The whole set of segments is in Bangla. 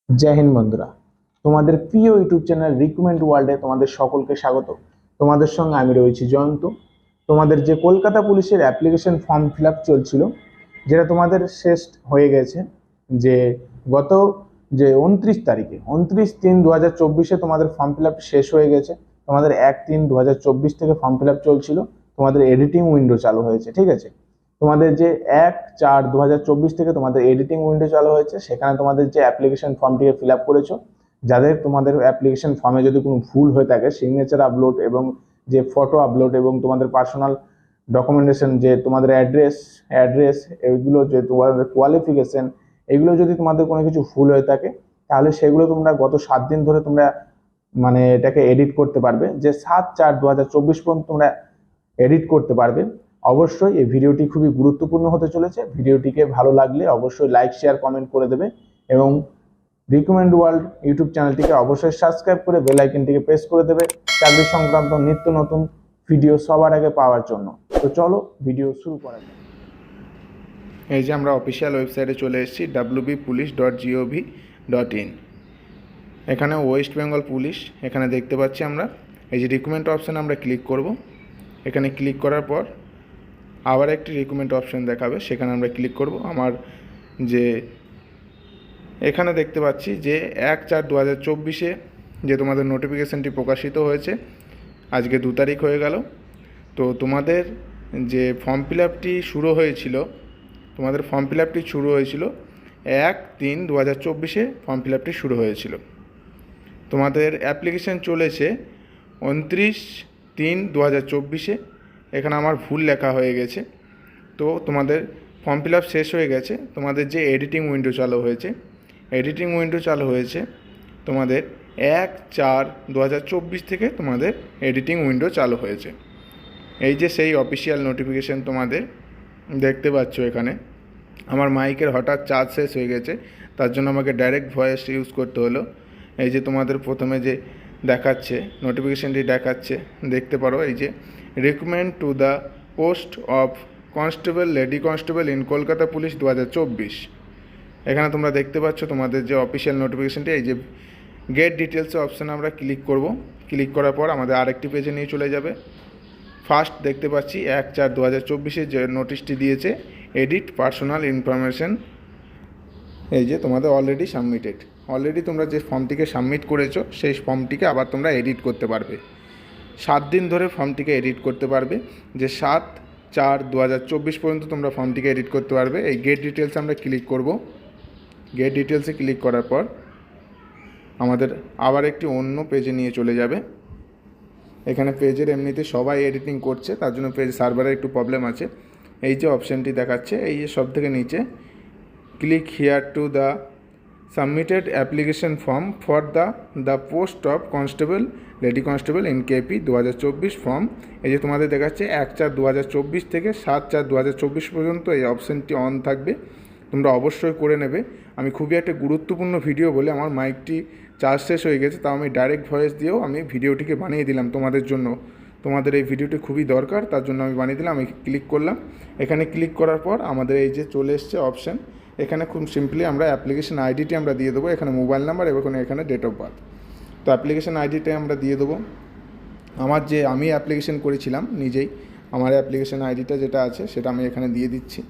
জয় হিন্দ বন্ধুরা, তোমাদের প্রিয় ইউটিউব চ্যানেল রিকমেন্ড ওয়ার্ল্ডে তোমাদের সকলকে স্বাগত। তোমাদের সঙ্গে আমি রয়েছি জয়ন্ত। তোমাদের যে কলকাতা পুলিশের অ্যাপ্লিকেশন ফর্ম ফিল আপ চলছিল, যেটা তোমাদের শেষ হয়ে গেছে, যে গত যে 29 তারিখে 29/3/2024 তোমাদের ফর্ম ফিল আপ শেষ হয়ে গেছে। তোমাদের 1/3/2024 থেকে ফর্ম ফিল আপ চলছিল, তোমাদের এডিটিং উইন্ডো চালু হয়েছে, ঠিক আছে। তোমাদের যে 1/4/2024 থেকে তোমাদের এডিটিং উইন্ডো চালু হয়েছে, সেখানে তোমাদের যে অ্যাপ্লিকেশন ফর্মটিকে ফিল আপ করেছো, যাদের তোমাদের অ্যাপ্লিকেশন ফর্মে যদি কোনো ভুল হয়ে থাকে, সিগনেচার আপলোড এবং যে ফটো আপলোড এবং তোমাদের পার্সোনাল ডকুমেন্টেশন, যে তোমাদের অ্যাড্রেস এগুলো, যে তোমাদের কোয়ালিফিকেশন, এগুলো যদি তোমাদের কোনো কিছু ভুল হয়ে থাকে, তাহলে সেগুলো তোমরা গত 7 দিন ধরে তোমরা মানে এটাকে এডিট করতে পারবে। যে 7/4/2024 পর্যন্ত তোমরা এডিট করতে পারবে। অবশ্যই এই ভিডিওটি খুবই গুরুত্বপূর্ণ হতে চলেছে। ভিডিওটিকে ভালো লাগলে অবশ্যই লাইক, শেয়ার, কমেন্ট করে দেবে এবং রিকমেন্ড ওয়ার্ল্ড ইউটিউব চ্যানেলটিকে অবশ্যই সাবস্ক্রাইব করে বেল আইকনটিকে প্রেস করে দেবে চাকরি সংক্রান্ত নিত্য নতুন ভিডিও সবার আগে পাওয়ার জন্য। তো চলো ভিডিও শুরু করা যাক। এই যে আমরা অফিসিয়াল ওয়েবসাইটে চলে এসেছি www.police.gov.in। এখানে ওয়েস্ট বেঙ্গল পুলিশ এখানে দেখতে পাচ্ছি আমরা। এই যে রিকমেন্ড অপশানে আমরা ক্লিক করব। এখানে ক্লিক করার পর আবার একটি রিকমেন্ড অপশান দেখাবে, সেখানে আমরা ক্লিক করব। আমার যে এখানে দেখতে পাচ্ছি যে 1/4/2024 যে তোমাদের নোটিফিকেশানটি প্রকাশিত হয়েছে, আজকে 2 তারিখ হয়ে গেল। তো তোমাদের যে ফর্ম ফিল আপটি শুরু হয়েছিল, তোমাদের ফর্ম ফিল আপটি শুরু হয়েছিল 1/3/2024 ফর্ম ফিল আপটি শুরু হয়েছিল। তোমাদের অ্যাপ্লিকেশান চলেছে 29/3/2024। এখানে আমার ভুল লেখা হয়ে গেছে। তো তোমাদের ফর্ম ফিল আপ শেষ হয়ে গেছে। তোমাদের যে এডিটিং উইন্ডো চালু হয়েছে, তোমাদের 1/4/2024 থেকে তোমাদের এডিটিং উইন্ডো চালু হয়েছে। এই যে সেই অফিসিয়াল নোটিফিকেশান তোমাদের দেখতে পাচ্ছ। এখানে আমার মাইকের হঠাৎ চার্জ শেষ হয়ে গেছে, তার জন্য আমাকে ডাইরেক্ট ভয়েস ইউজ করতে হলো। এই যে তোমাদের প্রথমে যে দেখাচ্ছে নোটিফিকেশানটি দেখাচ্ছে, দেখতে পারো। এই যে recruitment to the post of constable, lady constable in Kolkata police 2024। এখানে তোমরা দেখতে পাচ্ছ তোমাদের যে অফিসিয়াল নোটিফিকেশানটি। এই যে গেট ডিটেলস অপশানে আমরা ক্লিক করব। ক্লিক করার পর আমাদের আরেকটি পেজে নিয়ে চলে যাবে। ফার্স্ট দেখতে পাচ্ছি 1/4/2024 যে নোটিশটি দিয়েছে, এডিট পার্সোনাল ইনফরমেশন। এই যে তোমাদের অলরেডি তোমরা যে ফর্মটিকে সাবমিট করেছো, সেই ফর্মটিকে আবার তোমরা এডিট করতে পারবে। 7 দিন ধরে ফর্মটিকে এডিট করতে পারবে। যে 7/4/2024 পর্যন্ত তোমরা ফর্মটিকে এডিট করতে পারবে। এই গেট ডিটেলসে আমরা ক্লিক করব। গেট ডিটেলসে ক্লিক করার পর আমাদের আবার একটি অন্য পেজে নিয়ে চলে যাবে। এখানে পেজের এমনিতে সবাই এডিটিং করছে, তার জন্য পেজ সার্ভারের একটু প্রবলেম আছে। এই যে অপশানটি দেখাচ্ছে, এই যে সব থেকে নিচে click here to the submitted application form for the post of constable, lady constable in KP 2024 form. এই যে তোমাদের দেখাচ্ছে 1/4/2024 থেকে 7/4/2024 পর্যন্ত এই অপশানটি অন থাকবে। তোমরা অবশ্যই করে নেবে। আমি খুবই একটা গুরুত্বপূর্ণ ভিডিও বলে আমার মাইকটি চার্জ শেষ হয়ে গেছে, তাও আমি ডাইরেক্ট ভয়েস দিয়েও আমি ভিডিওটিকে বানিয়ে দিলাম তোমাদের জন্য। তোমাদের এই ভিডিওটি খুবই দরকার, তার জন্য আমি বানিয়ে দিলাম। আমি ক্লিক করলাম। এখানে ক্লিক করার পর আমাদের এই যে চলে এসছে অপশান। এখানে খুব সিম্পলি আমরা অ্যাপ্লিকেশন আইডিটি আমরা দিয়ে দেবো। এখানে মোবাইল নাম্বার এবং এখানে ডেট অফ বার্থ। তো অ্যাপ্লিকেশন আইডিটাই আমরা দিয়ে দেবো। আমি অ্যাপ্লিকেশন করেছিলাম নিজেই, আমার অ্যাপ্লিকেশন আইডিটা যেটা আছে সেটা আমি এখানে দিয়ে দিচ্ছি।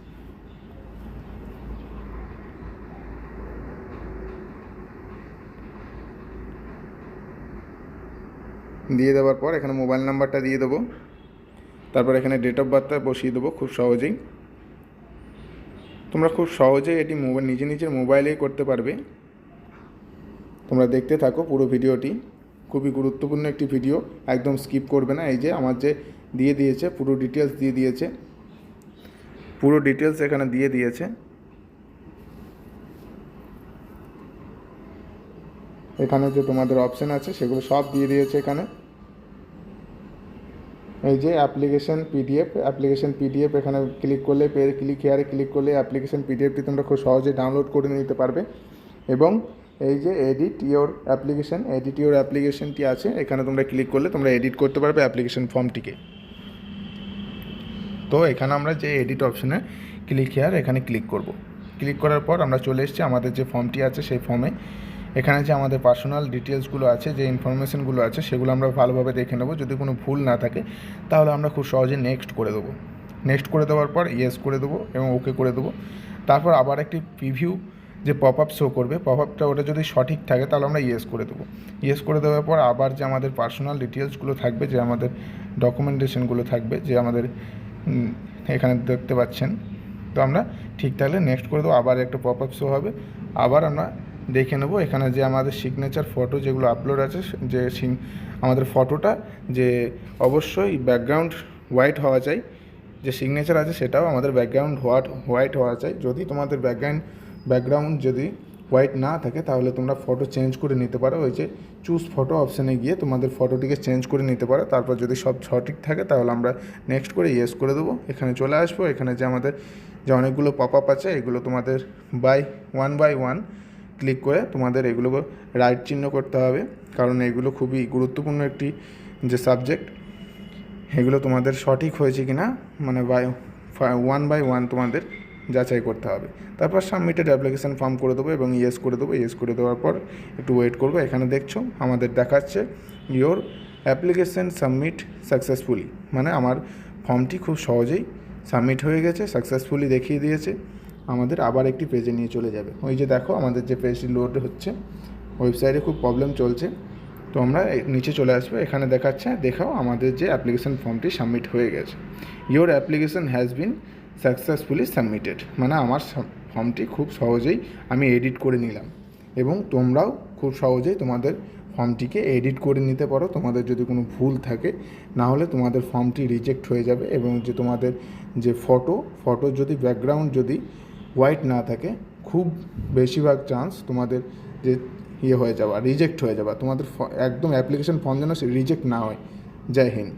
দিয়ে দেওয়ার পর এখানে মোবাইল নাম্বারটা দিয়ে দেবো। তারপর এখানে ডেট অফ বার্থটা বসিয়ে দেবো। খুব সহজেই তোমরা এটি নিজের মোবাইলেই করতে পারবে। তোমরা দেখতে থাকো পুরো ভিডিওটি, খুবই গুরুত্বপূর্ণ একটি ভিডিও, একদম স্কিপ করবে না। এই যে আমার যে দিয়ে দিয়েছে পুরো ডিটেলস এখানে দিয়ে দিয়েছে। এখানে যে তোমাদের অপশান আছে সেগুলো সব দিয়ে দিয়েছে এখানে। এই যে অ্যাপ্লিকেশন পিডিএফ এখানে ক্লিক করলে ক্লিক হেয়ারে ক্লিক করলে অ্যাপ্লিকেশন পিডিএফটি তোমরা খুব সহজে ডাউনলোড করে নিতে পারবে। এবং এই যে এডিট ইওর অ্যাপ্লিকেশনটি আছে, এখানে তোমরা ক্লিক করলে তোমরা এডিট করতে পারবে অ্যাপ্লিকেশন ফর্মটিকে। তো এখানে আমরা যে এডিট অপশানে এখানে ক্লিক করব। ক্লিক করার পর আমরা চলে এসেছি আমাদের যে ফর্মটি আছে সেই ফর্মে। এখানে যে আমাদের পার্সোনাল ডিটেলসগুলো আছে, যে ইনফরমেশনগুলো আছে, সেগুলো আমরা ভালোভাবে দেখে নেব। যদি কোনো ভুল না থাকে তাহলে আমরা খুব সহজে নেক্সট করে দেবো। নেক্সট করে দেওয়ার পর ইয়েস করে দেবো এবং ওকে করে দেবো। তারপর আবার একটি প্রিভিউ যে পপ আপ শো করবে, পপ আপটা ওটা যদি সঠিক থাকে তাহলে আমরা ইয়েস করে দেবো। ইয়েস করে দেওয়ার পর আবার যে আমাদের পার্সোনাল ডিটেলসগুলো থাকবে, যে আমাদের ডকুমেন্টেশনগুলো থাকবে, যে আমাদের এখানে দেখতে পাচ্ছেন, তো আমরা ঠিক থাকলে নেক্সট করে দেবো। আবার একটা পপ আপ শো হবে, আবার আমরা দেখে নেব এখানে যে আমাদের সিগনেচার ফটো যেগুলো আপলোড আছে, যে আমাদের ফটোটা যে অবশ্যই ব্যাকগ্রাউন্ড হোয়াইট হওয়া চাই, যে সিগনেচার আছে সেটাও আমাদের ব্যাকগ্রাউন্ড হোয়াইট হওয়া চাই। যদি তোমাদের ব্যাকগ্রাউন্ড যদি হোয়াইট না থাকে তাহলে তোমরা ফটো চেঞ্জ করে নিতে পারো। ওই যে চুজ ফটো অপশানে গিয়ে তোমাদের ফটোটিকে চেঞ্জ করে নিতে পারো। তারপর যদি সব সঠিক থাকে তাহলে আমরা নেক্সট করে ইয়েস করে দেবো। এখানে চলে আসবো। এখানে যে আমাদের যে অনেকগুলো পপ আপ আছে, এগুলো তোমাদের ওয়ান বাই ওয়ান ক্লিক করে তোমাদের এগুলো রাইট চিহ্ন করতে হবে, কারণ এগুলো খুবই গুরুত্বপূর্ণ একটি যে সাবজেক্ট, এগুলো তোমাদের সঠিক হয়েছে কি না মানে ওয়ান বাই ওয়ান তোমাদের যাচাই করতে হবে। তারপর সাবমিটেড অ্যাপ্লিকেশান ফর্ম করে দেবো এবং ইয়েস করে দেবো। ইয়েস করে দেওয়ার পর একটু ওয়েট করবো। এখানে দেখছো আমাদের দেখাচ্ছে ইয়োর অ্যাপ্লিকেশান সাবমিট সাকসেসফুলি, মানে আমার ফর্মটি খুব সহজেই সাবমিট হয়ে গেছে, সাকসেসফুলি দেখিয়ে দিয়েছে। আমাদের আবার একটি পেজে নিয়ে চলে যাবে। ওই যে দেখো আমাদের যে পেজটি লোড হচ্ছে, ওয়েবসাইটে খুব প্রবলেম চলছে। তো আমরা নিচে চলে আসবো। এখানে দেখাও আমাদের যে অ্যাপ্লিকেশান ফর্মটি সাবমিট হয়ে গেছে। Your application has been successfully submitted, মানে আমার ফর্মটি খুব সহজেই আমি এডিট করে নিলাম, এবং তোমরাও খুব সহজেই তোমাদের ফর্মটিকে এডিট করে নিতে পারো তোমাদের যদি কোনো ভুল থাকে। না হলে তোমাদের ফর্মটি রিজেক্ট হয়ে যাবে, এবং যে তোমাদের যে ফটো যদি ব্যাকগ্রাউন্ড যদি হোয়াইট না থাকে, খুব বেশিরভাগ চান্স তোমাদের যে হয়ে যাওয়া, রিজেক্ট হয়ে যাওয়া, তোমাদের একদম অ্যাপ্লিকেশন ফর্ম যেন রিজেক্ট না হয়। জয় হিন্দ।